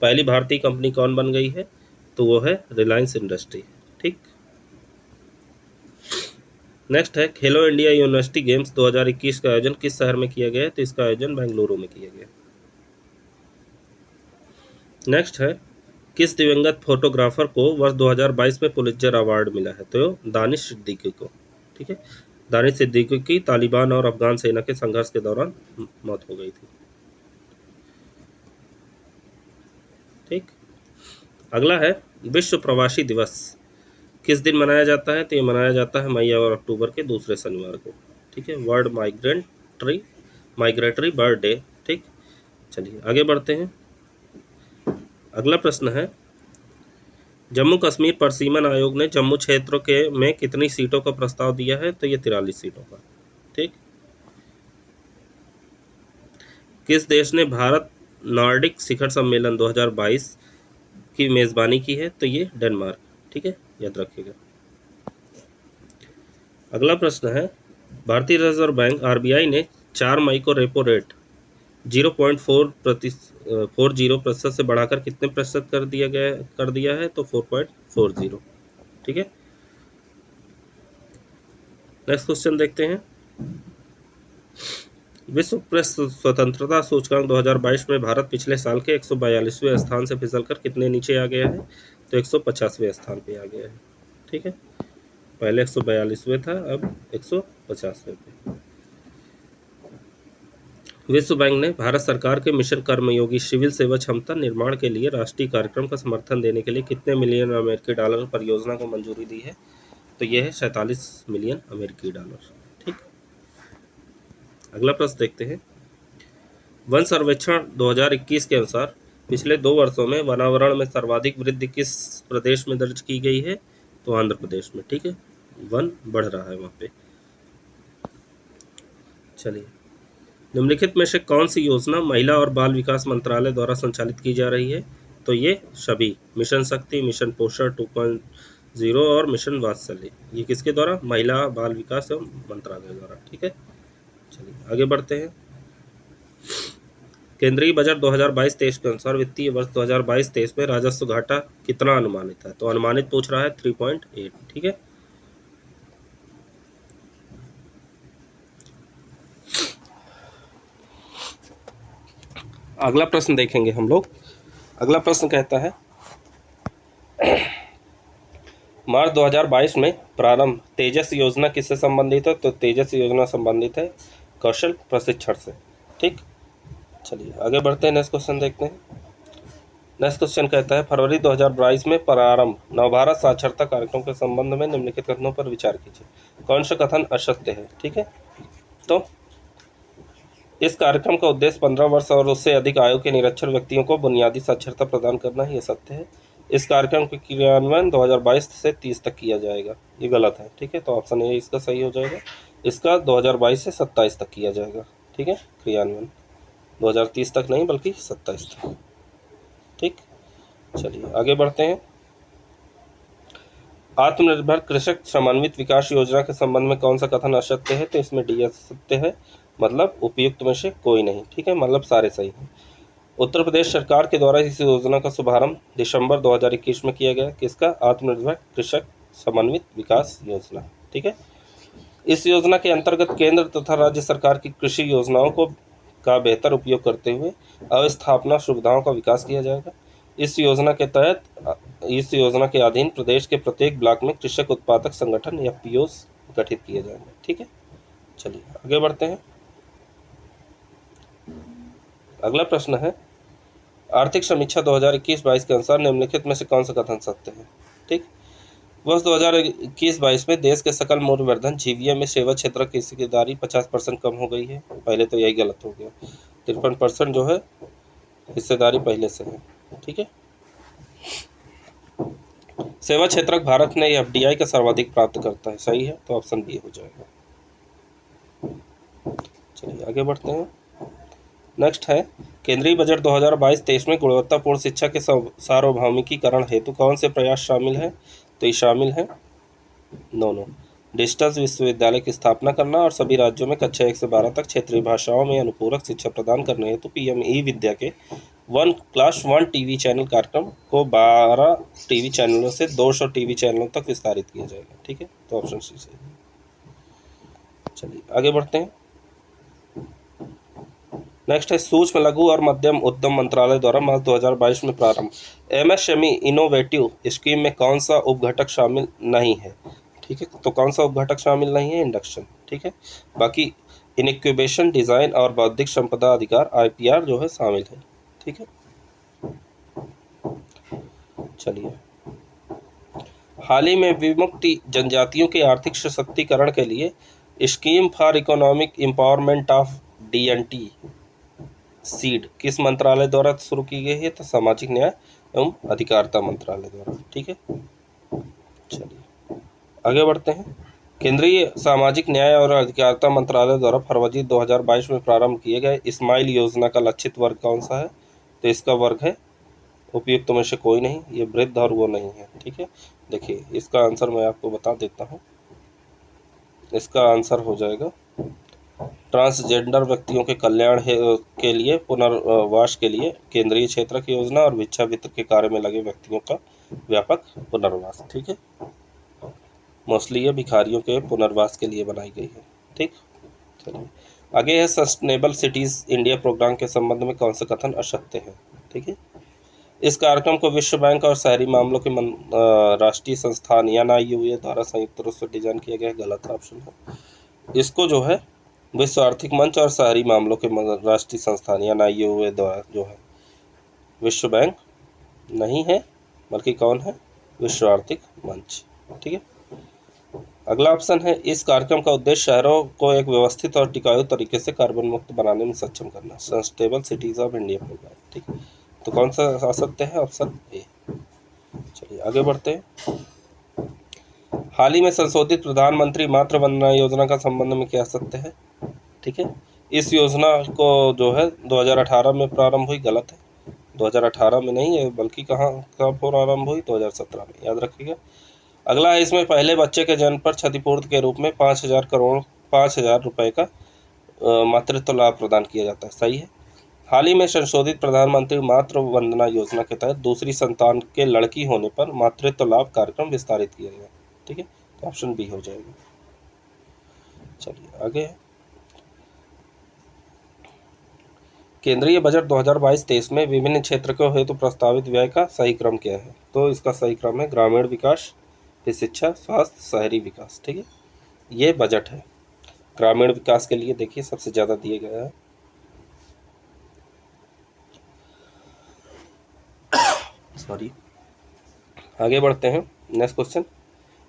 पहली भारतीय कंपनी कौन बन गई है? तो वो है रिलायंस इंडस्ट्री। ठीक, नेक्स्ट है, खेलो इंडिया यूनिवर्सिटी गेम्स 2021 का आयोजन किस शहर में किया गया है? तो इसका आयोजन बेंगलुरु में किया गया। नेक्स्ट है, किस दिवंगत फोटोग्राफर को वर्ष 2022 में पुलित्जर अवार्ड मिला है? तो दानिश सिद्दीकी को। ठीक है, दानिश सिद्दीकी की तालिबान और अफगान सेना के संघर्ष के दौरान मौत हो गई थी। ठीक, अगला है, विश्व प्रवासी दिवस किस दिन मनाया जाता है? तो ये मनाया जाता है मई और अक्टूबर के दूसरे शनिवार को। ठीक है, वर्ल्ड माइग्रेटरी बर्ड डे। ठीक, चलिए आगे बढ़ते हैं। अगला प्रश्न है, जम्मू कश्मीर परिसीमन आयोग ने जम्मू क्षेत्र के में कितनी सीटों का प्रस्ताव दिया है? तो ये 43 सीटों का। ठीक, किस देश ने भारत नॉर्डिक शिखर सम्मेलन 2022 की मेजबानी की है? तो ये डेनमार्क। ठीक है, याद रखिएगा। अगला प्रश्न है, भारतीय रिजर्व बैंक आरबीआई ने 4 मई को रेपो रेट 0.40% से बढ़ाकर कितने प्रतिशत कर दिया है? तो 4.40। ठीक है, नेक्स्ट क्वेश्चन देखते हैं। विश्व प्रेस स्वतंत्रता सूचकांक 2022 में भारत पिछले साल के 142वें स्थान से फिसलकर कितने नीचे आ गया है? तो 150वें स्थान पे आ गया है। ठीक है, पहले 142वें था, अब 150वें पे। विश्व बैंक ने भारत सरकार के मिशन कर्मयोगी सिविल सेवा क्षमता निर्माण के लिए राष्ट्रीय कार्यक्रम का समर्थन देने के लिए कितने मिलियन अमेरिकी डॉलर परियोजना को मंजूरी दी है? तो यह है 47 मिलियन अमेरिकी डॉलर। ठीक, अगला प्रश्न देखते हैं। वन सर्वेक्षण 2021 के अनुसार पिछले 2 वर्षों में वनावरण में सर्वाधिक वृद्धि किस प्रदेश में दर्ज की गई है? तो आंध्र प्रदेश में। ठीक है, वन बढ़ रहा है वहाँ पे। चलिए निम्नलिखित में से कौन सी योजना महिला और बाल विकास मंत्रालय द्वारा संचालित की जा रही है? तो ये सभी, मिशन शक्ति, मिशन पोषण 2.0 और मिशन वात्सल्य, ये किसके द्वारा? महिला बाल विकास एवं मंत्रालय द्वारा। ठीक है, चलिए आगे बढ़ते हैं। केंद्रीय बजट 2022-23 के अनुसार वित्तीय वर्ष 2022-23 में राजस्व घाटा कितना अनुमानित है? तो अनुमानित पूछ रहा है 3.8। ठीक है, अगला प्रश्न देखेंगे हम लोग। अगला प्रश्न कहता है मार्च 2022 में प्रारंभ तेजस योजना किससे संबंधित है? तो तेजस योजना संबंधित है कौशल प्रशिक्षण से। ठीक, चलिए आगे बढ़ते हैं, नेक्स्ट क्वेश्चन देखते हैं। नेक्स्ट क्वेश्चन कहता है फरवरी 2022 में प्रारंभ नवभारत साक्षरता कार्यक्रम के संबंध में निम्नलिखित कथनों पर विचार कीजिए। कौन सा कथन असत्य है? ठीक है, तो इस कार्यक्रम का उद्देश्य 15 वर्ष और उससे अधिक आयु के निरक्षर व्यक्तियों को बुनियादी साक्षरता प्रदान करना है, ये सत्य है। इस कार्यक्रम के क्रियान्वयन 2022 से 30 तक किया जाएगा, ये गलत है। ठीक है, तो ऑप्शन ए इसका सही हो जाएगा। इसका 2022 से 27 तक किया जाएगा। ठीक है, क्रियान्वयन 2030 तक नहीं बल्कि 27 तक। ठीक, चलिए आगे बढ़ते हैं। आत्मनिर्भर कृषक समन्वित विकास योजना के संबंध में कौन सा कथन असत्य है? तो इसमें डी सत्य है, मतलब उपयुक्त में से कोई नहीं। ठीक है, मतलब सारे सही हैं। उत्तर प्रदेश सरकार के द्वारा इस योजना का शुभारंभ दिसंबर 2021 में किया गया। किसका? आत्मनिर्भर कृषक समन्वित विकास योजना। ठीक है, इस योजना के अंतर्गत केंद्र तथा राज्य सरकार की कृषि योजनाओं का बेहतर उपयोग करते हुए अवस्थापना सुविधाओं का विकास किया जाएगा। इस योजना के अधीन प्रदेश के प्रत्येक ब्लॉक में कृषक उत्पादक संगठन या पीओस गठित किए जाएंगे। ठीक है, चलिए आगे बढ़ते हैं। अगला प्रश्न है आर्थिक समीक्षा 2021-22 के अनुसार निम्नलिखित में से कौन सा कथन सत्य है? ठीक, वर्ष 2021-22 में देश के सकल मूल्यवर्धन जीवीए में सेवा क्षेत्र की हिस्सेदारी 50% कम हो गई है। पहले तो यही गलत हो गया, 53% जो है हिस्सेदारी पहले से है। ठीक है, सेवा क्षेत्र भारत में एफडीआई का सर्वाधिक प्राप्त करता है, सही है, तो ऑप्शन बी हो जाएगा। चलिए आगे बढ़ते हैं। नेक्स्ट है केंद्रीय बजट 2022-23 में गुणवत्तापूर्ण शिक्षा के सार्वभौमिकीकरण हेतु कौन से प्रयास शामिल है? तो ये शामिल है दोनों, डिजिटल विश्वविद्यालय की स्थापना करना और सभी राज्यों में कक्षा 1 से 12 तक क्षेत्रीय भाषाओं में अनुपूरक शिक्षा प्रदान करने हेतु पीएम ई विद्या के क्लास 1 टीवी चैनल कार्यक्रम को 12 टीवी चैनलों से 200 टीवी चैनलों तक विस्तारित किया जाएगा। ठीक है, तो ऑप्शन सी सही है। चलिए आगे बढ़ते हैं। नेक्स्ट है सूक्ष्म लघु और मध्यम उद्यम मंत्रालय द्वारा मार्च 2022 में प्रारंभ एमएसएमई इनोवेटिव स्कीम में कौन सा उपघटक शामिल नहीं है? ठीक है, तो कौन सा उपघटक शामिल नहीं है? इंडक्शन। ठीक है, बाकी इनक्यूबेशन, डिजाइन और बौद्धिक संपदा अधिकार आईपीआर जो है शामिल है। ठीक है, चलिए हाल ही में विमुक्ति जनजातियों के आर्थिक सशक्तिकरण के लिए scheme for economic empowerment of DNT seed किस मंत्रालय द्वारा शुरू की गई है? तो सामाजिक न्याय एवं अधिकारिता मंत्रालय द्वारा। ठीक है, चलिए आगे बढ़ते हैं। केंद्रीय सामाजिक न्याय और अधिकारिता मंत्रालय द्वारा फरवरी 2022 में प्रारंभ किए गए स्माइल योजना का लक्षित वर्ग कौन सा है? तो इसका वर्ग है उपयुक्त में से कोई नहीं, ये वृद्ध और वो नहीं है। ठीक है, देखिए इसका आंसर मैं आपको बता देता हूँ। इसका आंसर हो जाएगा ट्रांसजेंडर व्यक्तियों के कल्याण के लिए पुनर्वास के लिए केंद्रीय क्षेत्र की योजना और भिक्षावृत्ति के कार्य में लगे व्यक्तियों का व्यापक पुनर्वास। ठीक है, मोस्टली ये भिखारियों के पुनर्वास के लिए बनाई गई है। ठीक, चलिए आगे है सस्टेनेबल सिटीज इंडिया प्रोग्राम के संबंध में कौन सा कथन असत्य है? ठीक है, इस कार्यक्रम को विश्व बैंक और शहरी मामलों के राष्ट्रीय संस्थान एनआईयूए द्वारा संयुक्त रूप से डिजाइन किया गया, गलत ऑप्शन है। इसको जो है विश्व आर्थिक मंच और शहरी मामलों के राष्ट्रीय संस्थान एनआईयूए द्वारा जो है, विश्व बैंक नहीं है बल्कि कौन है? विश्व आर्थिक मंच। ठीक है, अगला ऑप्शन है इस कार्यक्रम का उद्देश्य शहरों को एक व्यवस्थित और टिकाऊ तरीके से कार्बन मुक्त बनाने में सक्षम करना, sustainable cities of India program. ठीक है, तो कौन सा आ सकते हैं? Option A. चलिए आगे बढ़ते हैं। हाल ही में संशोधित प्रधानमंत्री मातृ वंदना योजना का संबंध में क्या सत्य है? ठीक है, इस योजना को जो है 2018 में प्रारंभ हुई, गलत है, 2018 में नहीं है, बल्कि कब प्रारंभ हुई, 2017 में, याद रखिएगा। अगला है, इसमें पहले बच्चे के जन्म पर क्षतिपूर्ति के रूप में 5,000 रुपये का मातृत्व लाभ प्रदान किया जाता है, सही है। हाल ही में संशोधित प्रधानमंत्री मातृ वंदना योजना के तहत दूसरी संतान के लड़की होने पर मातृत्व लाभ कार्यक्रम विस्तारित किया गया, ठीक है, तो ऑप्शन बी हो जाएगा। चलिए आगे, केंद्रीय बजट 2022-23 में विभिन्न क्षेत्रों हेतु प्रस्तावित व्यय का सही क्रम क्या है? तो इसका सही क्रम है ग्रामीण विकास, फिर शिक्षा, स्वास्थ्य, शहरी विकास, ठीक है, ये बजट है। ग्रामीण विकास के लिए देखिए सबसे ज़्यादा दिए गया है। सॉरी, आगे बढ़ते हैं। नेक्स्ट क्वेश्चन,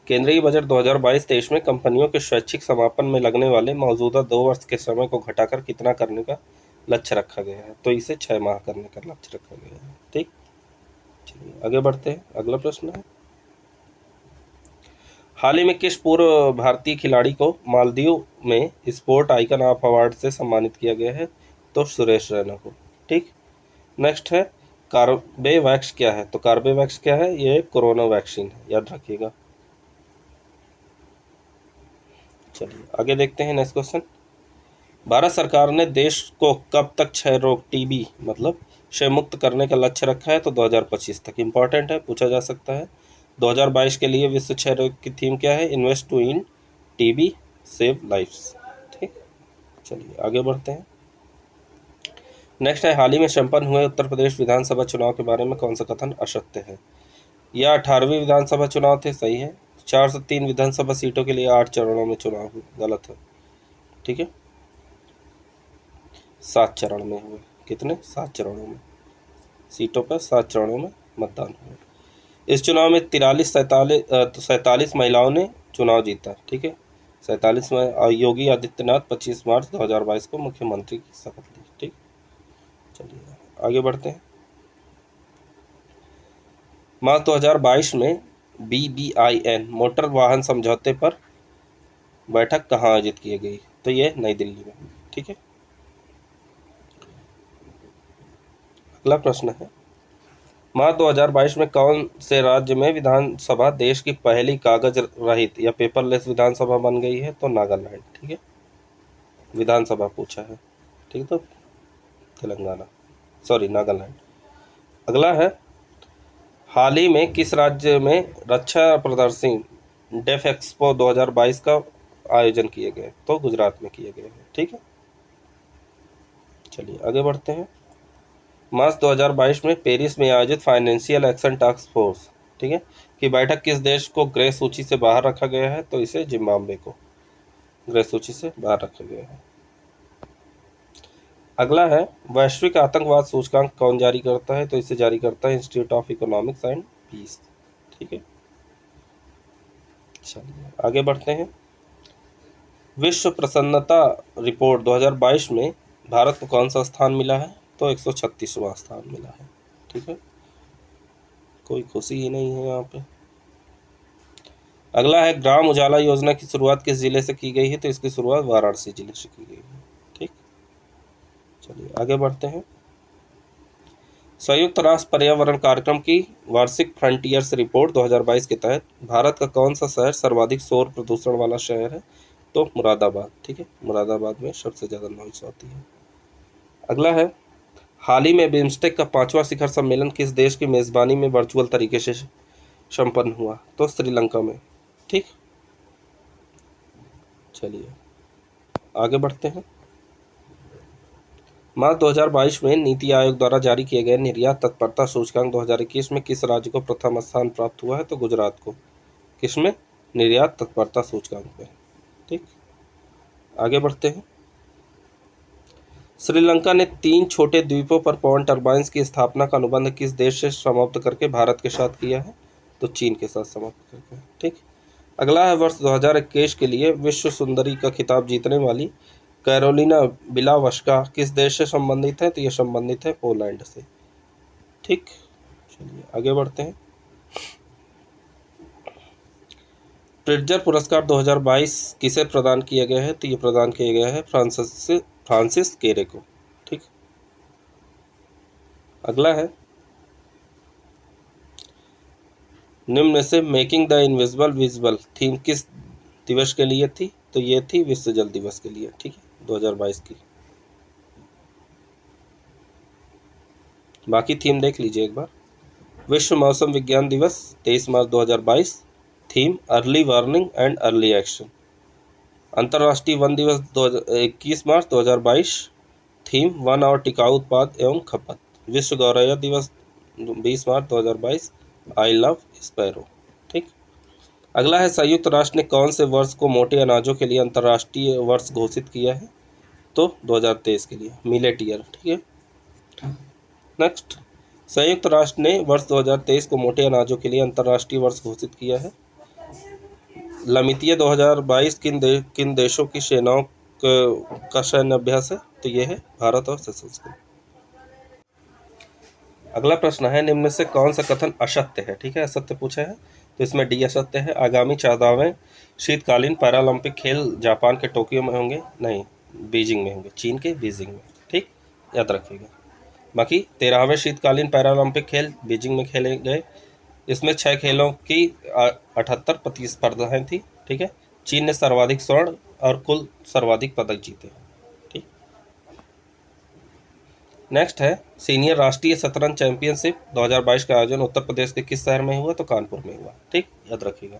केंद्रीय बजट 2022-23 में कंपनियों के स्वैच्छिक समापन में लगने वाले मौजूदा 2 वर्ष के समय को घटाकर कितना करने का लक्ष्य रखा गया है? तो इसे 6 माह करने का लक्ष्य रखा गया है, ठीक। चलिए आगे बढ़ते हैं। अगला प्रश्न है, हाल ही में किस पूर्व भारतीय खिलाड़ी को मालदीव में स्पोर्ट आइकन ऑफ अवार्ड से सम्मानित किया गया है? तो सुरेश रैना को, ठीक। नेक्स्ट है, कार्बेवैक्स क्या है? तो कार्बेवैक्स क्या है? ये कोरोना वैक्सीन है, याद रखिएगा। चलिए आगे देखते हैं। नेक्स्ट क्वेश्चन, भारत सरकार ने देश को कब तक क्षय रोग टीबी मतलब क्षय मुक्त करने का लक्ष्य रखा है? तो 2025 तक। इंपॉर्टेंट है, पूछा जा सकता है। 2022 के लिए विश्व क्षय रोग की थीम क्या है? Invest to in TB save lives, ठीक। चलिए आगे बढ़ते हैं। नेक्स्ट है, हाल ही में संपन्न हुए उत्तर प्रदेश विधानसभा चुनाव के बारे में कौन सा कथन असत्य है? यह 18वीं विधानसभा चुनाव थे, सही है। 403 विधानसभा सीटों के लिए 8 चरणों में चुनाव हुए, गलत है, ठीक है। 7 चरण में हुए, कितने? 7 चरणों में, सीटों पर 7 चरणों में मतदान हुआ। इस चुनाव में 47 महिलाओं ने चुनाव जीता, ठीक है। 47 में योगी आदित्यनाथ 25 मार्च 2022 को मुख्यमंत्री की शपथ ली, ठीक। चलिए आगे बढ़ते हैं। मार्च 2022 में BBIN मोटर वाहन समझौते पर बैठक कहाँ आयोजित की गई? तो ये नई दिल्ली में, ठीक है। अगला प्रश्न है, मार्च 2022 में कौन से राज्य में विधानसभा देश की पहली कागज रहित या पेपरलेस विधानसभा बन गई है? तो नागालैंड, ठीक है। विधानसभा पूछा है, ठीक है, तो तेलंगाना, सॉरी नागालैंड। अगला है, हाल ही में किस राज्य में रक्षा प्रदर्शनी डेफ एक्सपो 2022 का आयोजन किए गए? तो गुजरात में किए गए हैं, ठीक है। चलिए आगे बढ़ते हैं। मार्च 2022 में पेरिस में आयोजित फाइनेंशियल एक्शन टास्क फोर्स, ठीक है, की बैठक किस देश को ग्रे सूची से बाहर रखा गया है? तो इसे जिम्बाब्वे को ग्रे सूची से बाहर रखा गया है। अगला है, वैश्विक आतंकवाद सूचकांक कौन जारी करता है? तो इसे जारी करता है institute of economics and peace, ठीक है। चलिए आगे बढ़ते हैं। विश्व प्रसन्नता रिपोर्ट 2022 में भारत को कौन सा स्थान मिला है? तो 136वां स्थान मिला है, ठीक है, कोई खुशी ही नहीं है यहाँ पे। अगला है, ग्राम उजाला योजना की शुरुआत किस जिले से की गई है? तो इसकी शुरुआत वाराणसी जिले से की गई है, ठीक। चलिए आगे बढ़ते हैं। संयुक्त राष्ट्र पर्यावरण कार्यक्रम की वार्षिक फ्रंटियर्स रिपोर्ट 2022 के तहत भारत का कौन सा शहर सर्वाधिक शोर प्रदूषण वाला शहर है? तो मुरादाबाद, ठीक है, मुरादाबाद में सबसे ज़्यादा नॉइस होती है। अगला है, हाल ही में बिम्स्टेक का 5वां शिखर सम्मेलन किस देश की मेज़बानी में वर्चुअल तरीके से संपन्न हुआ? तो श्रीलंका में, ठीक। चलिए आगे बढ़ते हैं। मार्च 2022 में नीति आयोग द्वारा जारी किए गए निर्यात तत्परता सूचकांक 2021 में किस राज्य को प्रथम स्थान प्राप्त हुआ है? तो गुजरात को, किसमें? निर्यात तत्परता सूचकांक में, ठीक। आगे बढ़ते हैं। श्रीलंका ने 3 छोटे द्वीपों पर पवन टर्बाइन्स की स्थापना का अनुबंध किस देश से समाप्त करके भारत के साथ किया है? तो चीन के साथ समाप्त करके, ठीक। अगला है, वर्ष 2021 के लिए विश्व सुंदरी का खिताब जीतने वाली कैरोलिना बिलावस्का किस देश से संबंधित है? तो यह संबंधित है पोलैंड से, ठीक। चलिए आगे बढ़ते हैं। प्रिट्जर पुरस्कार 2022 किसे प्रदान किया गया है? तो ये प्रदान किया गया है फ्रांसिस केरे को। ठीक, अगला है, निम्न में से making the invisible visible theme किस दिवस के लिए थी? तो ये थी विश्व जल दिवस के लिए। ठीक है, 2022 की। बाकी थीम देख लीजिए एक बार। विश्व मौसम विज्ञान दिवस 23 मार्च 2022, theme early warning and early action. अंतर्राष्ट्रीय वन दिवस 21 मार्च 2022, थीम वन और टिकाऊ उत्पाद एवं खपत। विश्व गौरैया दिवस 20 मार्च 2022, आई लव स्पैरो। ठीक, अगला है, संयुक्त राष्ट्र ने कौन से वर्ष को मोटे अनाजों के लिए अंतर्राष्ट्रीय वर्ष घोषित किया है? तो 2023 के लिए, मिलेट ईयर। ठीक है, नेक्स्ट, संयुक्त राष्ट्र ने वर्ष 2023 को मोटे अनाजों के लिए अंतर्राष्ट्रीय वर्ष घोषित किया है। लमितिया 2022 किन देशों की सेनाओं का सैन्य अभ्यास है? तो ये है भारत और सेशल्स का। अगला प्रश्न है, निम्न में से कौन सा कथन असत्य है? ठीक है, असत्य पूछा है, तो इसमें डी असत्य है। आगामी 14वें शीतकालीन पैरालंपिक खेल जापान के टोक्यो में होंगे? नहीं, बीजिंग में होंगे, चीन के बीजिंग में। ठीक, याद रखिएगा। बाकी 13वें शीतकालीन पैरालंपिक खेल बीजिंग में खेले गए। इसमें 6 खेलों की 78 प्रतिस्पर्धाएं थी। ठीक है, चीन ने सर्वाधिक स्वर्ण और कुल सर्वाधिक पदक जीते। ठीक, नेक्स्ट है, सीनियर राष्ट्रीय शतरंज चैंपियनशिप 2022 का आयोजन उत्तर प्रदेश के किस शहर में हुआ? तो कानपुर में हुआ। ठीक, याद रखिएगा।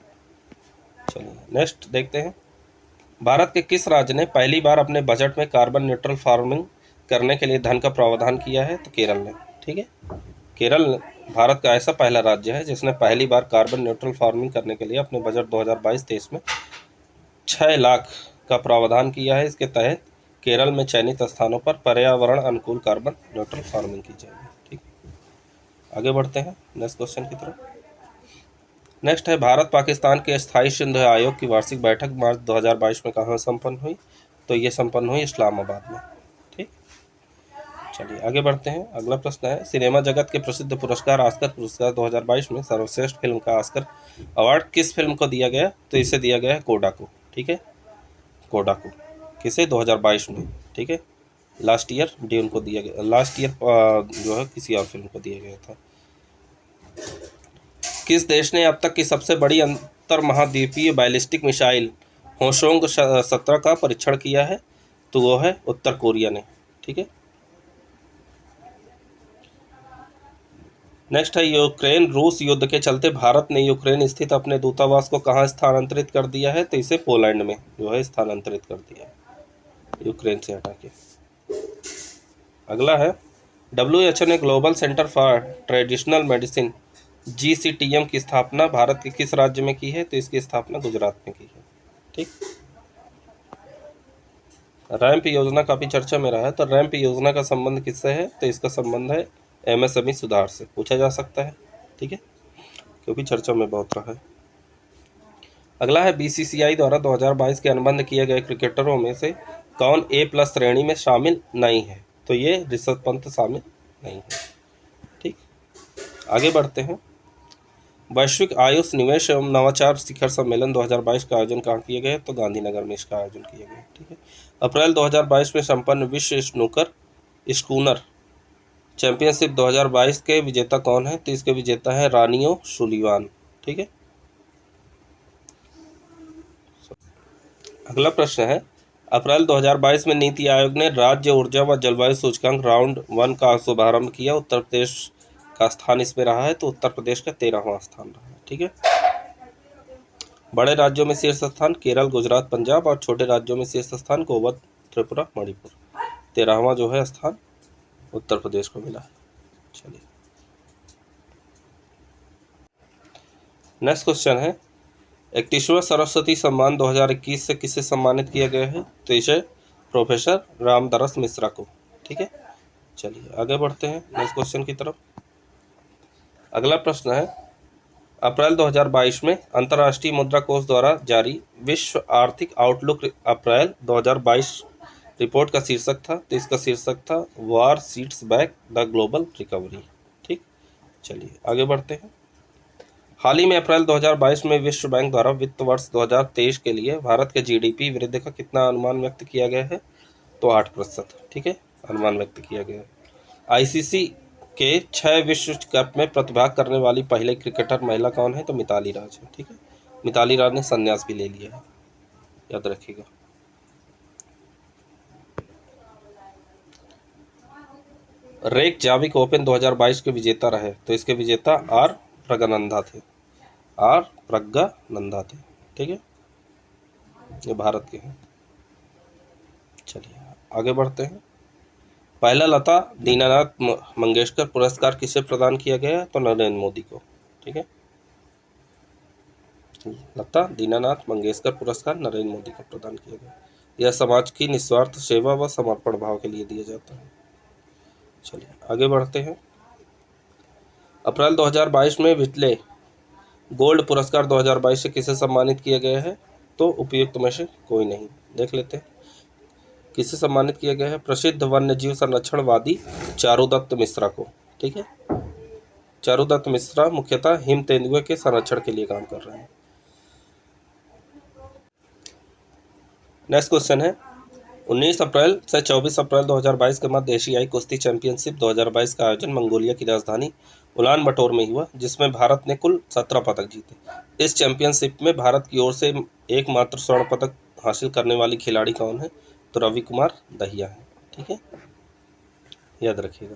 चलिए नेक्स्ट देखते हैं, भारत के किस राज्य ने पहली बार अपने बजट में कार्बन न्यूट्रल फार्मिंग करने के लिए धन का प्रावधान किया है? तो केरल ने। ठीक है, केरल भारत का ऐसा पहला राज्य है जिसने पहली बार कार्बन न्यूट्रल फार्मिंग करने के लिए अपने बजट 2022-23 में 6 लाख का प्रावधान किया है। इसके तहत केरल में चयनित स्थानों पर पर्यावरण अनुकूल कार्बन न्यूट्रल फार्मिंग की जाएगी। ठीक, आगे बढ़ते हैं नेक्स्ट क्वेश्चन की तरफ। नेक्स्ट है, भारत पाकिस्तान के स्थायी सिंधु आयोग की वार्षिक बैठक मार्च 2022 में कहाँ संपन्न हुई? तो ये संपन्न हुई इस्लामाबाद में। ठीक, चलिए आगे बढ़ते हैं। अगला प्रश्न है, सिनेमा जगत के प्रसिद्ध पुरस्कार ऑस्कर पुरस्कार 2022 में सर्वश्रेष्ठ फिल्म का ऑस्कर अवार्ड किस फिल्म को दिया गया? तो इसे दिया गया है कोडा को। ठीक है, कोडा को। किसे? 2022 में। ठीक है, लास्ट ईयर ड्यून को दिया गया, लास्ट ईयर जो है किसी और फिल्म को दिया गया था। किस देश ने अब तक की सबसे बड़ी अंतर महाद्वीपीय बैलिस्टिक मिसाइल होशोंग 17 का परीक्षण किया है? तो वो है उत्तर कोरिया ने। ठीक है, नेक्स्ट है, यूक्रेन रूस युद्ध के चलते भारत ने यूक्रेन स्थित अपने दूतावास को कहाँ स्थानांतरित कर दिया है? तो इसे पोलैंड में जो है स्थानांतरित कर दिया है, यूक्रेन से हटा के। अगला है, WHO ने global centre for traditional medicine GCTM की स्थापना भारत के किस राज्य में की है? तो इसकी स्थापना गुजरात में की है। ठीक, रैंप योजना काफ़ी चर्चा में रहा है, तो रैंप योजना का संबंध किससे है? तो इसका संबंध है MSME सुधार से, पूछा जा सकता है। ठीक है, क्योंकि चर्चा में बहुत रहा है। अगला है, BCCI द्वारा 2022 के अनुबंध किए गए क्रिकेटरों में से कौन A+ श्रेणी में शामिल नहीं है? तो ये ऋषभ पंत शामिल नहीं है। ठीक, आगे बढ़ते हैं। वैश्विक आयुष निवेश एवं नवाचार शिखर सम्मेलन 2022 का आयोजन कहाँ किया गया? तो गांधीनगर में इसका आयोजन किया गया। ठीक है, अप्रैल 2022 में संपन्न विश्व स्कूनर चैंपियनशिप 2022 के विजेता कौन है? तो इसके विजेता है रानियो सुलीवान। ठीक है, अगला प्रश्न है, अप्रैल 2022 में नीति आयोग ने राज्य ऊर्जा व जलवायु सूचकांक राउंड 1 का शुभारंभ किया। उत्तर प्रदेश का स्थान इसमें रहा है, तो उत्तर प्रदेश का 13वां स्थान रहा है। ठीक है, बड़े राज्यों में शीर्ष स्थान केरल, गुजरात, पंजाब और छोटे राज्यों में शीर्ष स्थान गोवा, त्रिपुरा, मणिपुर। 13वां जो है स्थान उत्तर प्रदेश को मिला है। चलिए नेक्स्ट क्वेश्चन है, 31वां सरस्वती सम्मान 2021 से किसे सम्मानित किया गया है? तो इसे प्रोफेसर रामदरस मिश्रा को। ठीक है, चलिए आगे बढ़ते हैं नेक्स्ट क्वेश्चन की तरफ। अगला प्रश्न है, अप्रैल 2022 में अंतर्राष्ट्रीय मुद्रा कोष द्वारा जारी विश्व आर्थिक आउटलुक अप्रैल 2022 रिपोर्ट का शीर्षक था। तो इसका शीर्षक था war sets back the global recovery. ठीक, चलिए आगे बढ़ते हैं। हाल ही में अप्रैल 2022 में विश्व बैंक द्वारा वित्त वर्ष 2023 के लिए भारत के GDP वृद्धि का कितना अनुमान व्यक्त किया गया है? तो 8%, ठीक है, अनुमान व्यक्त किया गया है। आईसीसी के 6 विश्व कप में प्रतिभाग करने वाली पहले क्रिकेटर महिला कौन है? तो मिताली राज है, ठीक है। मिताली राज ने संन्यास भी ले लिया है, याद रखिएगा। रेकजाविक ओपन 2022 के विजेता रहे, तो इसके विजेता आर प्रज्ञानंदा थे, आर प्रज्ञानंदा थे, ठीक है, ये भारत के हैं। चलिए आगे बढ़ते हैं। पहला लता दीनानाथ मंगेशकर पुरस्कार किसे प्रदान किया गया है? तो नरेंद्र मोदी को, ठीक है। लता दीनानाथ मंगेशकर पुरस्कार नरेंद्र मोदी को प्रदान किया गया। यह समाज की निस्वार्थ सेवा व समर्पण भाव के लिए दिया जाता है। चलिए आगे बढ़ते हैं। अप्रैल 2022 में विटले गोल्ड पुरस्कार 2022 से किसे सम्मानित किया गया है? तो उपयुक्त में से कोई नहीं, देख लेते हैं किसे सम्मानित किया गया है। प्रसिद्ध वन्यजीव संरक्षणवादी चारुदत्त मिश्रा को, ठीक है। चारुदत्त मिश्रा मुख्यतः हिम तेंदुए के संरक्षण के लिए काम कर रहे हैं। नेक्स्ट क्वेश्चन है, 19 अप्रैल से 24 अप्रैल 2022 के मध्य एशियाई कुश्ती चैंपियनशिप 2022 का आयोजन मंगोलिया की राजधानी उलान बटोर में हुआ, जिसमें भारत ने कुल 17 पदक जीते। इस चैंपियनशिप में भारत की ओर से एकमात्र स्वर्ण पदक हासिल करने वाली खिलाड़ी कौन है? तो रवि कुमार दहिया है, ठीक है, याद रखिएगा।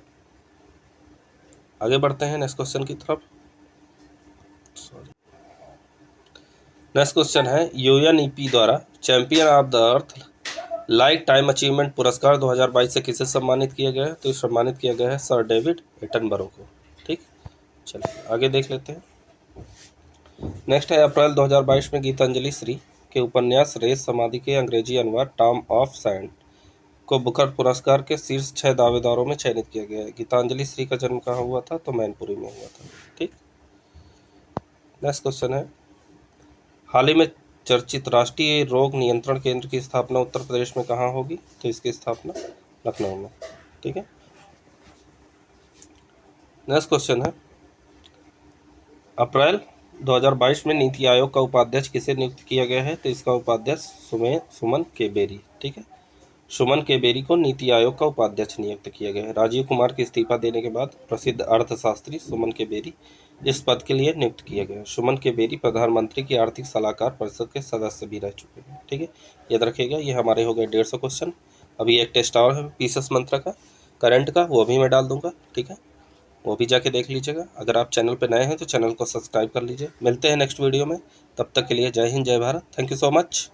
आगे बढ़ते हैं नेक्स्ट क्वेश्चन की तरफ। नेक्स्ट क्वेश्चन है, यूएनईपी द्वारा champion of the earth life time achievement पुरस्कार 2022 से किसे सम्मानित किया गया है? तो सम्मानित किया गया है सर डेविड एटनबरो को, ठीक। चलिए आगे देख लेते हैं। नेक्स्ट है, अप्रैल 2022 में गीतांजलि श्री के उपन्यास रेस समाधि के अंग्रेजी अनुवाद टॉम ऑफ सैंड को बुकर पुरस्कार के शीर्ष 6 दावेदारों में चयनित किया गया है। गीतांजलि श्री का जन्म कहाँ हुआ था? तो मैनपुरी में हुआ था, ठीक। नेक्स्ट क्वेश्चन है, हाल ही में चर्चित राष्ट्रीय रोग नियंत्रण केंद्र की स्थापना उत्तर प्रदेश में कहाँ होगी? तो इसकी स्थापना लखनऊ में, ठीक है। नेक्स्ट क्वेश्चन है, अप्रैल 2022 में नीति आयोग का उपाध्यक्ष किसे नियुक्त किया गया है? तो इसका उपाध्यक्ष सुमन के बेरी, ठीक है। सुमन के बेरी को नीति आयोग का उपाध्यक्ष नियुक्त किया गया है। राजीव कुमार के इस्तीफा देने के बाद प्रसिद्ध अर्थशास्त्री सुमन के बेरी इस पद के लिए नियुक्त किया गया है। सुमन के बेरी प्रधानमंत्री की आर्थिक सलाहकार परिषद के सदस्य भी रह चुके हैं, ठीक है, याद रखिएगा। ये हमारे हो गए 150 क्वेश्चन। अभी एक टेस्ट और है पीएस मंत्र का, करंट का, वो भी मैं डाल दूंगा, ठीक है, वो भी जाके देख लीजिएगा। अगर आप चैनल पर नए हैं तो चैनल को सब्सक्राइब कर लीजिए। मिलते हैं नेक्स्ट वीडियो में, तब तक के लिए जय हिंद, जय Bharat, thank you so much.